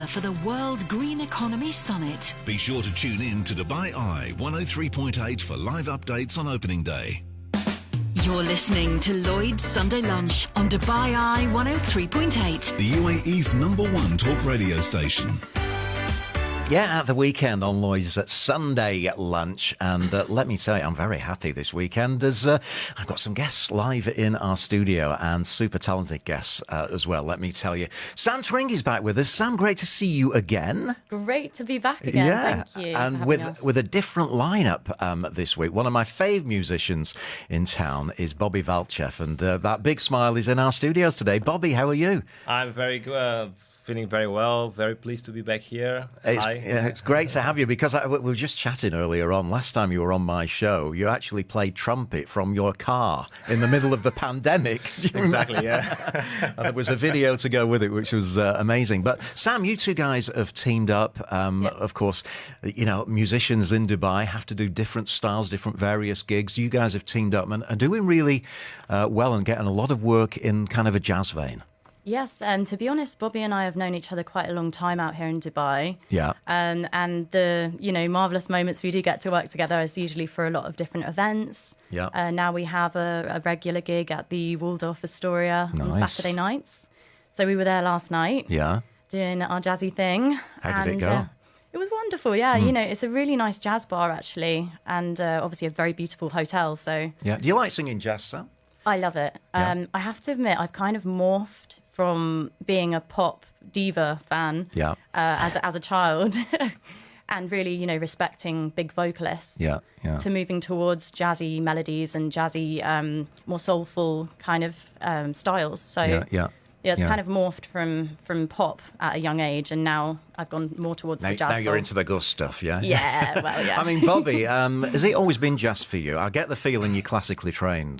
for the World Green Economy Summit. Be sure to tune in to Dubai Eye 103.8 for live updates on opening day. You're listening to Lloyd's Sunday Lunch on Dubai Eye 103.8. The UAE's #1 talk radio station. Yeah, at the weekend on Lloyd's Sunday Lunch. And let me tell you, I'm very happy this weekend as I've got some guests live in our studio and super talented guests as well, let me tell you. Sam Twring is back with us. Sam, great to see you again. Great to be back again. Yeah, Thank you. and with a different lineup this week. One of my fave musicians in town is Bobby Valchev, and that big smile is in our studios today. Bobby, how are you? I'm very good. Feeling very well. Very pleased to be back here. It's great to have you because we were just chatting earlier on. Last time you were on my show, you actually played trumpet from your car in the middle of the pandemic. Exactly, yeah. And there was a video to go with it, which was amazing. But Sam, you two guys have teamed up. Yep. Of course, you know, musicians in Dubai have to do different styles, different various gigs. You guys have teamed up and are doing really well and getting a lot of work in kind of a jazz vein. Yes, and to be honest, Bobby and I have known each other quite a long time out here in Dubai. Yeah. And the, marvellous moments we do get to work together is usually for a lot of different events. Yeah. Now we have a regular gig at the Waldorf Astoria on Nice. Saturday nights. So we were there last night. Yeah. Doing our jazzy thing. How did it go? It was wonderful, yeah. It's a really nice jazz bar, actually, and obviously a very beautiful hotel, so... Yeah. Do you like singing jazz, Sam? I love it. Yeah. I have to admit, I've kind of morphed from being a pop diva fan Yeah. as a child and really, respecting big vocalists Yeah, yeah. to moving towards jazzy melodies and jazzy, more soulful kind of styles. So Yeah. it's kind of morphed from pop at a young age, and now I've gone more towards the jazz. Now you're into the Gus stuff, yeah? Yeah, well, yeah. I mean, Bobby, has it always been jazz for you? I get the feeling you're classically trained,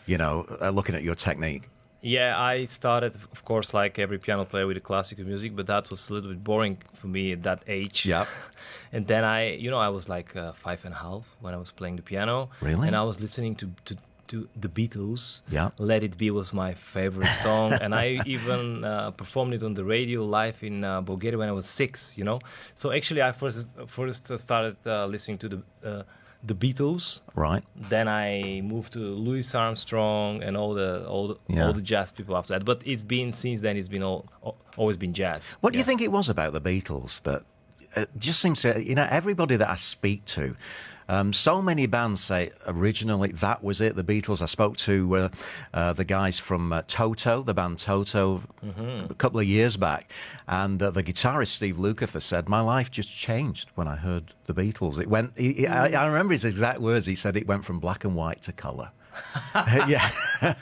looking at your technique. Yeah, I started, of course, like every piano player with the classical music, but that was a little bit boring for me at that age. Yeah. And then I was like 5.5 when I was playing the piano. Really? And I was listening to the Beatles. Yeah. Let It Be was my favorite song. And I even performed it on the radio live in Bulgaria when I was 6, So actually I first started listening to the Beatles. Right. Then I moved to Louis Armstrong and all the jazz people after that. But since then it's been always been jazz. What do you think it was about the Beatles that just seems to, everybody that I speak to, so many bands say originally that was it, the Beatles. I spoke to the guys from Toto, the band Toto, a couple of years back, and the guitarist Steve Lukather said, my life just changed when I heard the Beatles. It went. I remember his exact words. He said it went from black and white to colour. Yeah.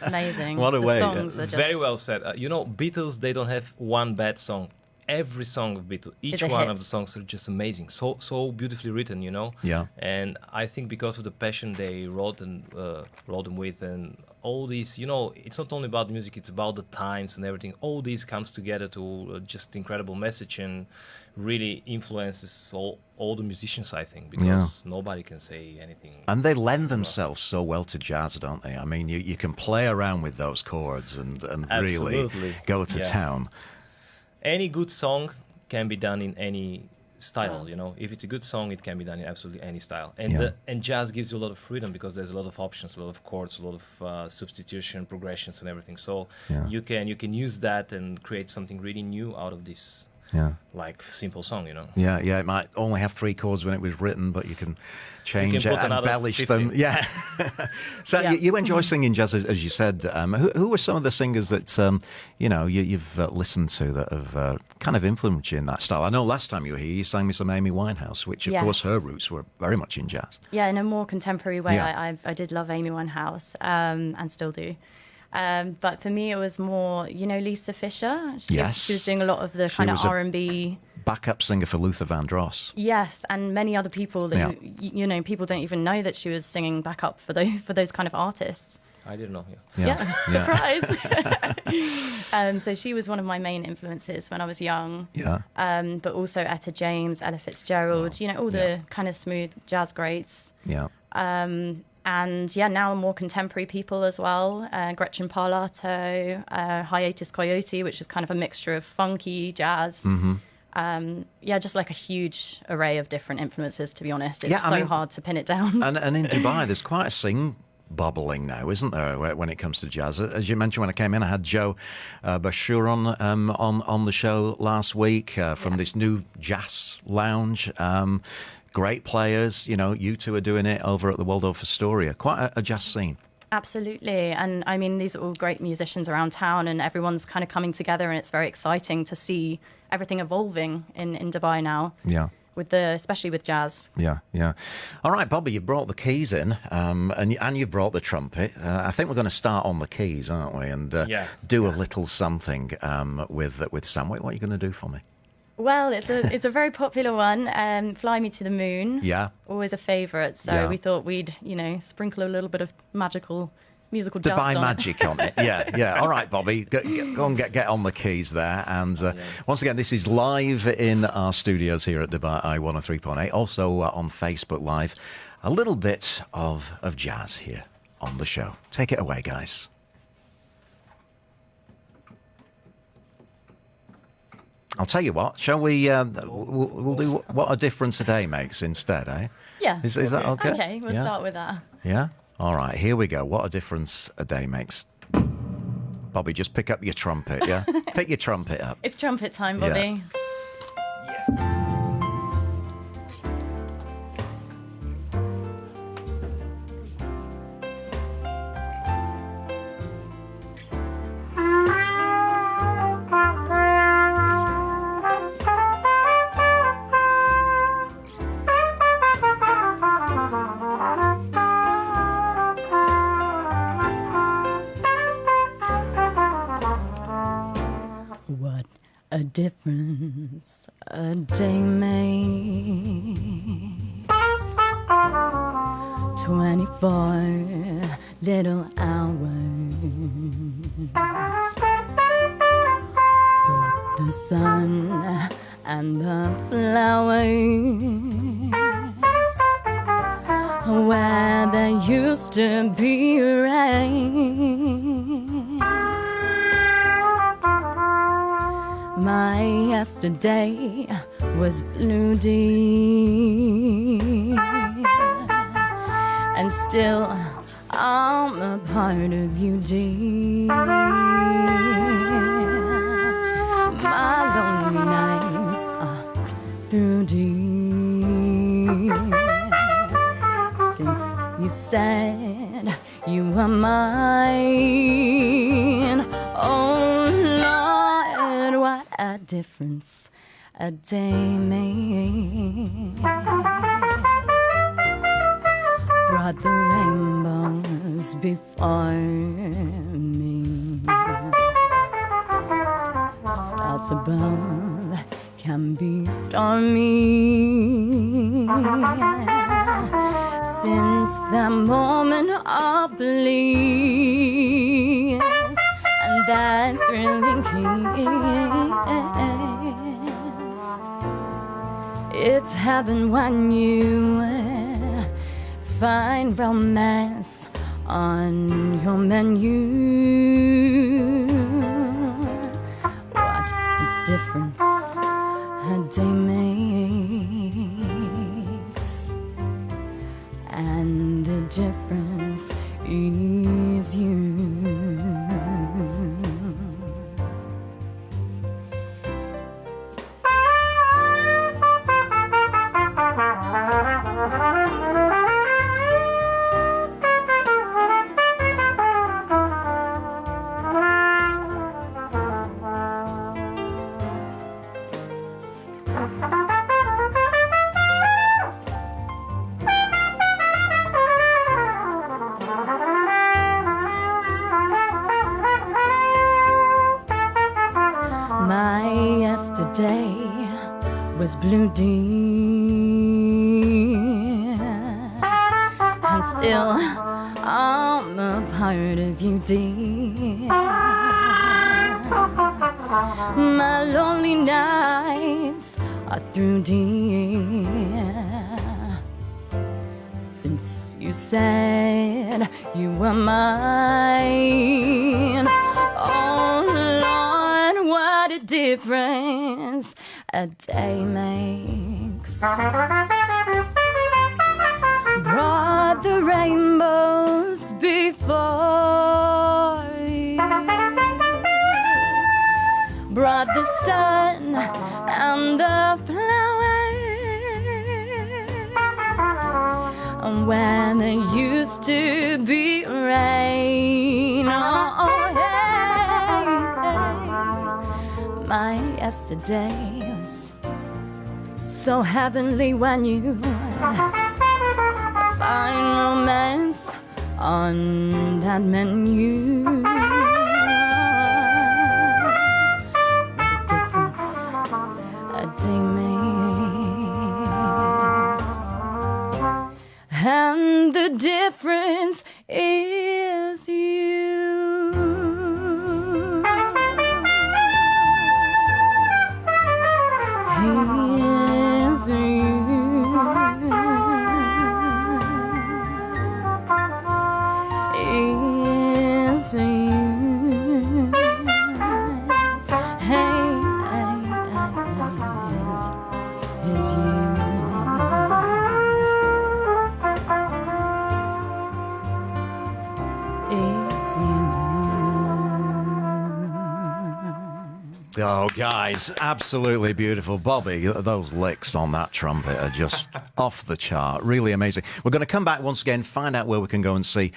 Amazing. What a way. The songs are just... Very well said. Beatles, they don't have one bad song. Every song of Beatles, each one of the songs are just amazing, so beautifully written, Yeah. And I think because of the passion they wrote them with, and all these, it's not only about the music, it's about the times and everything. All these comes together to just incredible message and really influences all the musicians, I think, because nobody can say anything. And they lend themselves so well to jazz, don't they? I mean, you can play around with those chords and really Absolutely. go to Yeah. town. Any good song can be done in any style, If it's a good song, it can be done in absolutely any style. And and jazz gives you a lot of freedom because there's a lot of options, a lot of chords, a lot of substitution, progressions, and everything. So you can use that and create something really new out of this. Yeah. Like simple song, Yeah, it might only have 3 chords when it was written, but you can change You can it, put another embellish 50. them. Yeah. So Yeah. you enjoy singing jazz, as you said. Who are some of the singers that you've listened to that have kind of influenced you in that style? I know last time you were here, you sang me some Amy Winehouse, which of course her roots were very much in jazz. Yeah, in a more contemporary way. Yeah. I did love Amy Winehouse and still do. But for me, it was more, Lisa Fisher. She was doing a lot of the kind of R&B. Backup singer for Luther Vandross. Yes, and many other people that people don't even know that she was singing backup for those kind of artists. I didn't know. Yeah. Surprise. So she was one of my main influences when I was young. Yeah. But also Etta James, Ella Fitzgerald, all the kind of smooth jazz greats. Yeah. And yeah, now more contemporary people as well. Gretchen Parlato, Hiatus Coyote, which is kind of a mixture of funky jazz. Yeah, just like a huge array of different influences, to be honest. It's hard to pin it down. And in Dubai, there's quite a scene bubbling now, isn't there, when it comes to jazz? As you mentioned when I came in, I had Joe Bashur on the show last week from this new jazz lounge. Great players, you two are doing it over at the Waldorf Astoria. Quite a jazz scene. Absolutely. And I mean, these are all great musicians around town, and everyone's kind of coming together, and it's very exciting to see everything evolving in Dubai now. Yeah. Especially with jazz. Yeah. All right, Bobby, you've brought the keys in, and you've brought the trumpet. I think we're going to start on the keys, aren't we? And do a little something with Sam. What are you going to do for me? Well, it's a very popular one. Fly Me to the Moon. Yeah. Always a favourite. So we thought we'd, sprinkle a little bit of musical dust Dubai on magic it. on it. Yeah. All right, Bobby, go and get on the keys there. And once again, this is live in our studios here at Dubai 103.8. Also on Facebook Live. A little bit of jazz here on the show. Take it away, guys. I'll tell you what. Shall we? We'll do what a difference a day makes instead, eh? Yeah. Is that okay? Okay, we'll start with that. Yeah. All right. Here we go. What a difference a day makes. Bobby, just pick up your trumpet. Yeah. Pick your trumpet up. It's trumpet time, Bobby. Yes. What a difference a day makes. 24 little hours brought the sun and the flowers where there used to be rain. My yesterday was blue, dear, and still I'm a part of you, dear. My lonely nights are through, dear, since you said you were mine. Oh Lord, what a difference a day made. Brought the rainbows before me. Stars above can be stormy. Since that moment of bliss and that thrilling kiss, it's heaven when you find romance on your menu. What a difference a day makes, and the difference is you. My yesterday was blue, dear, and still I'm a part of you, dear. My lonely nights are through, dear, since You said you were mine. Oh Lord, what a difference a day makes. Brought the rainbows before you, brought the sun and the flowers, and when there used to be rain. Oh, hey, hey. My yesterdays so heavenly when you find romance on that menu. What a difference a day makes, and the difference is you. Is you. Oh, guys, absolutely beautiful. Bobby, those licks on that trumpet are just off the chart. Really amazing. We're going to come back once again, find out where we can go and see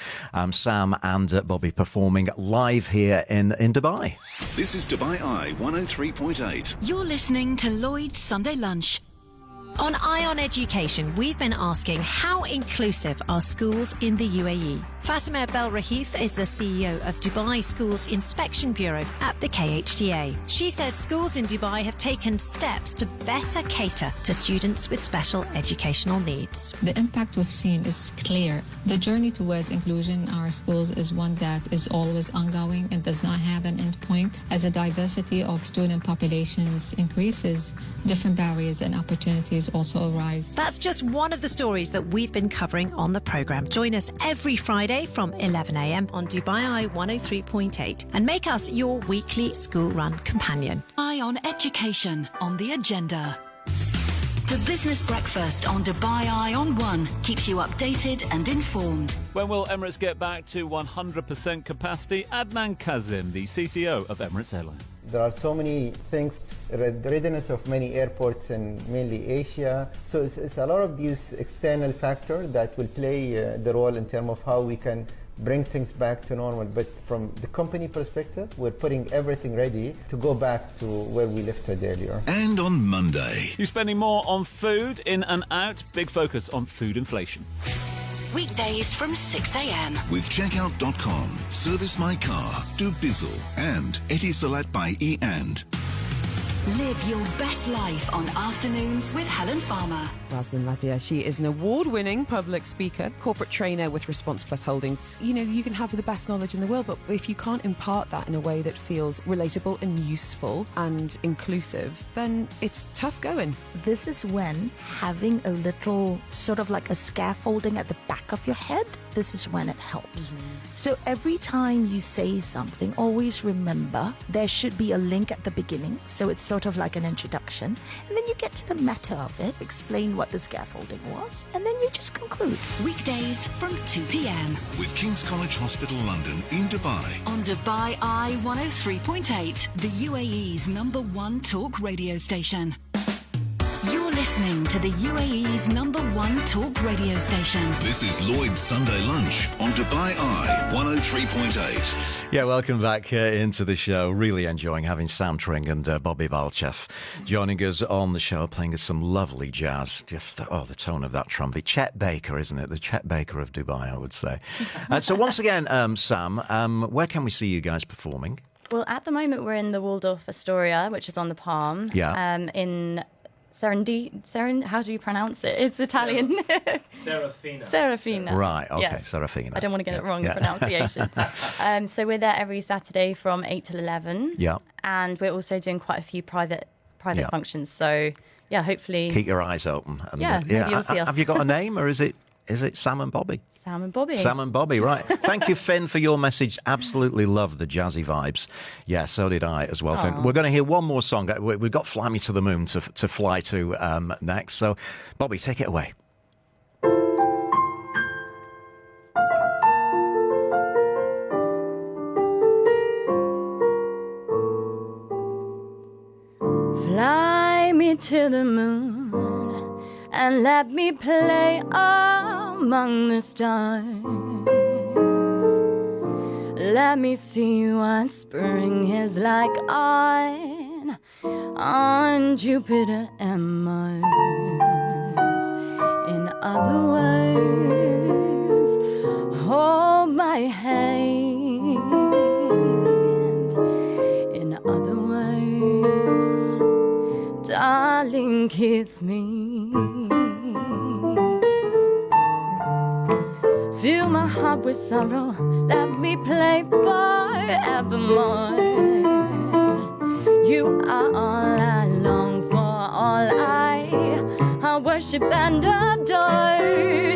Sam and Bobby performing live here in Dubai. This is Dubai Eye 103.8. You're listening to Lloyd's Sunday Lunch. On Eye on Education, we've been asking how inclusive are schools in the UAE. Fatima Belrahith is the CEO of Dubai Schools Inspection Bureau at the KHDA. She says schools in Dubai have taken steps to better cater to students with special educational needs. The impact we've seen is clear. The journey towards inclusion in our schools is one that is always ongoing and does not have an end point. As the diversity of student populations increases, different barriers and opportunities also arise. That's just one of the stories that we've been covering on the programme. Join us every Friday from 11 a.m. on Dubai Eye 103.8 and make us your weekly school run companion. Eye on Education on the agenda. The Business Breakfast on Dubai Eye on 1 keeps you updated and informed. When will Emirates get back to 100% capacity? Adnan Kazim, the CCO of Emirates Airline. There are so many things, the readiness of many airports in mainly Asia. So it's a lot of these external factors that will play the role in terms of how we can bring things back to normal. But from the company perspective, we're putting everything ready to go back to where we lifted earlier. And on Monday, You spending more on food, in and out? Big focus on food inflation. Weekdays from 6 a.m. with checkout.com, Service My Car, Do Bizzle, and Etisalat by E&. Live your best life on Afternoons with Helen Farmer. Raslin Razia, she is an award-winning public speaker, corporate trainer with Response Plus Holdings. You know, you can have the best knowledge in the world, but if you can't impart that in a way that feels relatable and useful and inclusive, then it's tough going. This is when having a little sort of like a scaffolding at the back of your head, this is when it helps. So every time you say something, always remember there should be a link at the beginning. So it's sort of like an introduction. And then you get to the matter of it, explain what the scaffolding was, and then you just conclude. Weekdays from 2 p.m. with King's College Hospital London in Dubai. on Dubai Eye 103.8, the UAE's #1 talk radio station. You're listening to the UAE's #1 talk radio station. This is Lloyd's Sunday Lunch on Dubai Eye 103.8. Yeah, welcome back into the show. Really enjoying having Sam Tring and Bobby Valchef joining us on the show, playing us some lovely jazz. Just, the tone of that trumpet. Chet Baker, isn't it? The Chet Baker of Dubai, I would say. So once again, Sam, where can we see you guys performing? Well, at the moment, we're in the Waldorf Astoria, which is on the Palm. Yeah. In how do you pronounce it? It's Italian. Serafina. Right, okay, Yes. Serafina. I don't want to get it wrong, the pronunciation. So we're there every Saturday from 8 till 11. Yeah. And we're also doing quite a few private Yeah. functions. So, yeah, hopefully... Keep your eyes open. And, Yeah, maybe you'll see us. Have you got a name, or is it Is it Sam and Bobby? Sam and Bobby. Sam and Bobby, right. Thank you, Finn, for your message. Absolutely love the jazzy vibes. Yeah, so did I as well, Finn. Aww. We're going to hear one more song. We've got Fly Me to the Moon to fly to next. So, Bobby, take it away. Fly me to the moon and let me play among the stars. Let me see what spring is like on Jupiter and Mars. In other words, hold my hand. In other words, darling, kiss me. Fill my heart with sorrow, let me play forevermore. You are all I long for, all I worship and adore.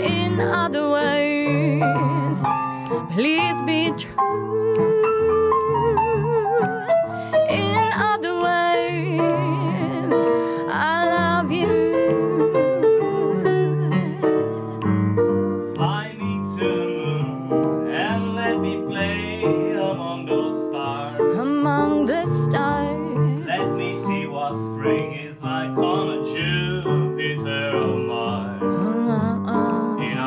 In other words, please be true. In other words, I love you. Fly me to the moon and let me play among those stars. Among the stars. Let me see what spring is like on a Jupiter or Mars. In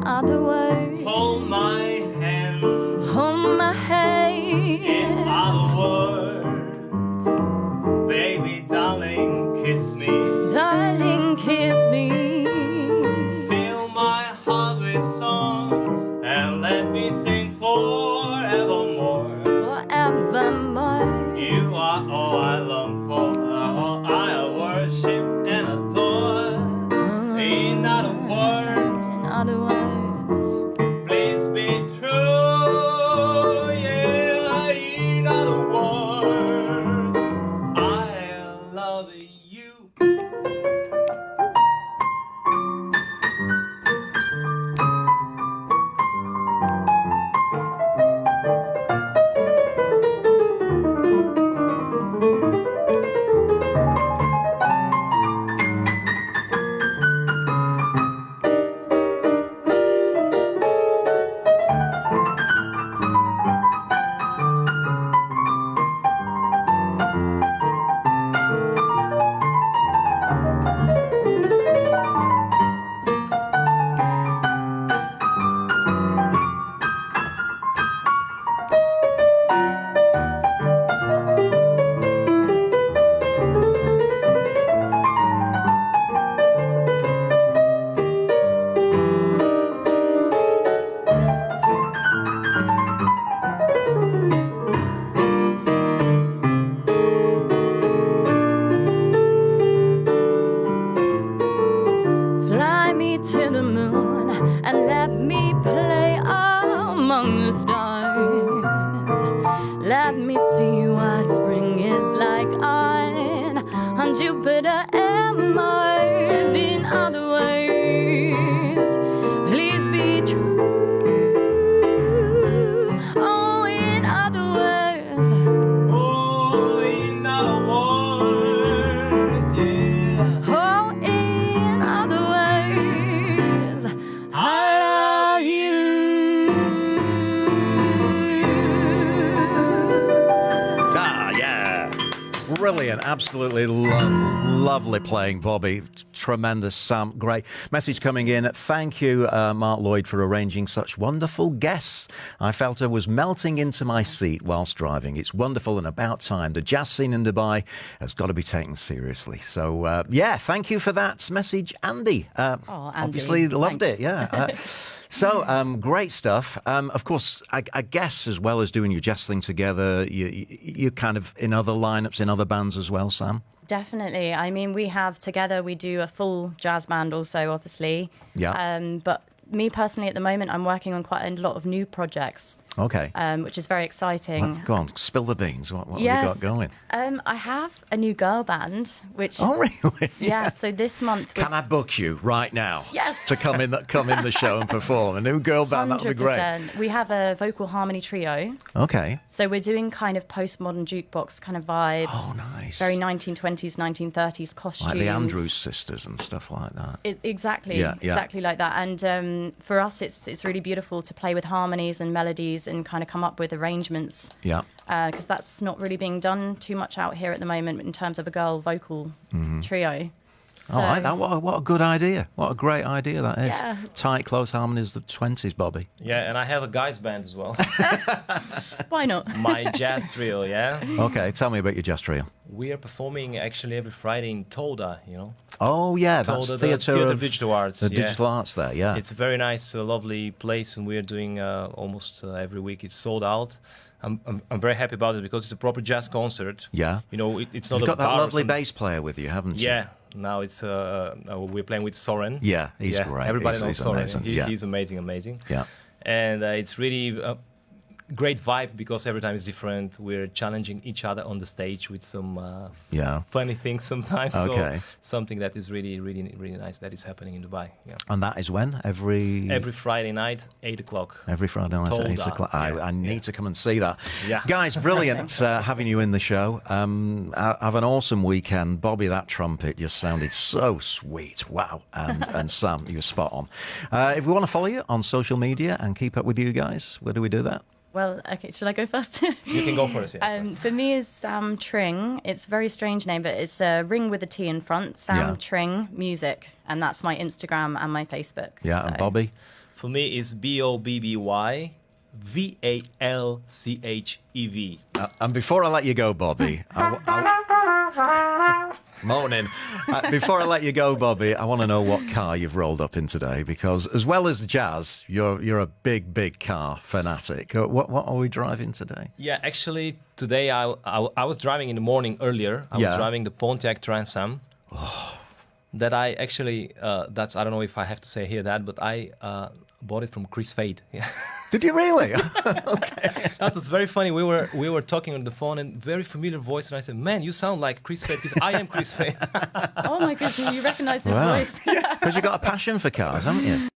other words, hold my hand. Hold my hand. In other words, baby, darling, kiss me. Darling, kiss me. Fill my heart with song and let me sing forevermore. Forevermore. You are all I long for, all I worship and adore. In other words, please be true. Yeah, in other words, I love you. Fly me to the moon and let me play among the stars. Let me see what spring is like on Jupiter and Mars. In other words, please be true. Oh, in other words. Oh, in other words, yeah. Oh, in other words, I love you. Ah, yeah. Brilliant. Absolutely lovely playing, Bobby. Tremendous, Sam. Great message coming in. Thank you, Mark Lloyd, for arranging such wonderful guests. I felt I was melting into my seat whilst driving. It's wonderful and about time. The jazz scene in Dubai has got to be taken seriously. So, yeah, thank you for that message, Andy. Andy, Obviously loved thanks. it, yeah. So, great stuff. Of course, I guess as well as doing your jazz thing together, you're kind of in other lineups, in other bands as well, Sam? Definitely. I mean, we do a full jazz band also, obviously. Yeah. But me personally, at the moment, I'm working on quite a lot of new projects. Okay. Which is very exciting. Go on, spill the beans. What have you got going? I have a new girl band, which... Oh, really? Yeah, so this month... Can I book you right now? Yes. To come in the show and perform? A new girl band, that would be great. 100%. We have a vocal harmony trio. Okay. So we're doing kind of postmodern jukebox kind of vibes. Oh, nice. Very 1920s, 1930s costumes. Like the Andrews sisters and stuff like that. Exactly like that. And for us, it's really beautiful to play with harmonies and melodies and kind of come up with arrangements. Yeah. Because that's not really being done too much out here at the moment in terms of a girl vocal trio. So, I like that. What a good idea. What a great idea that is. Yeah. Tight, close harmonies of the 20s, Bobby. Yeah, and I have a guys band as well. Why not? My jazz trio, yeah. Okay, tell me about your jazz trio. We are performing actually every Friday in Toda, you know. Oh, yeah, that's Toda, Theatre of Digital Arts. The Digital Arts there, yeah. It's a very nice, lovely place, and we're doing almost every week. It's sold out. I'm very happy about it because it's a proper jazz concert. Yeah. You know, it's not You've a got that bar or lovely something. bass player with you, haven't you? Yeah. Now it's we're playing with Soren. Yeah, he's great. Everybody knows He's Soren. amazing. He's amazing. Yeah. And it's really a great vibe because every time it's different. We're challenging each other on the stage with some funny things sometimes. Okay. So something that is really, really, really nice that is happening in Dubai. Yeah. And that is when? Every Friday night, 8 o'clock. Every Friday night at 8 o'clock. I need to come and see that. Yeah. Guys, brilliant having you in the show. Have an awesome weekend. Bobby, that trumpet just sounded so sweet. Wow. And Sam, you were spot on. If we want to follow you on social media and keep up with you guys, where do we do that? Well, okay, should I go first? You can go first, yeah. For me, is Sam Tring. It's a very strange name, but it's a ring with a T in front. Sam Tring Music. And that's my Instagram and my Facebook. Yeah, so. And Bobby? For me, it's BOBBY VALCHEV. And before I let you go, Bobby... Morning. Before I let you go, Bobby, I want to know what car you've rolled up in today, because as well as jazz, you're a big car fanatic. What are we driving today? Yeah, actually, today I was driving in the morning earlier. I was driving the Pontiac Trans Am. That I actually, I don't know if I have to say here that, but I bought it from Chris Fade. Yeah. Did you really? Okay. That was very funny. We were talking on the phone and very familiar voice, and I said, "Man, you sound like Chris Fade because I am Chris Fade." Oh my goodness, you recognise his voice. Because you've got a passion for cars, haven't you?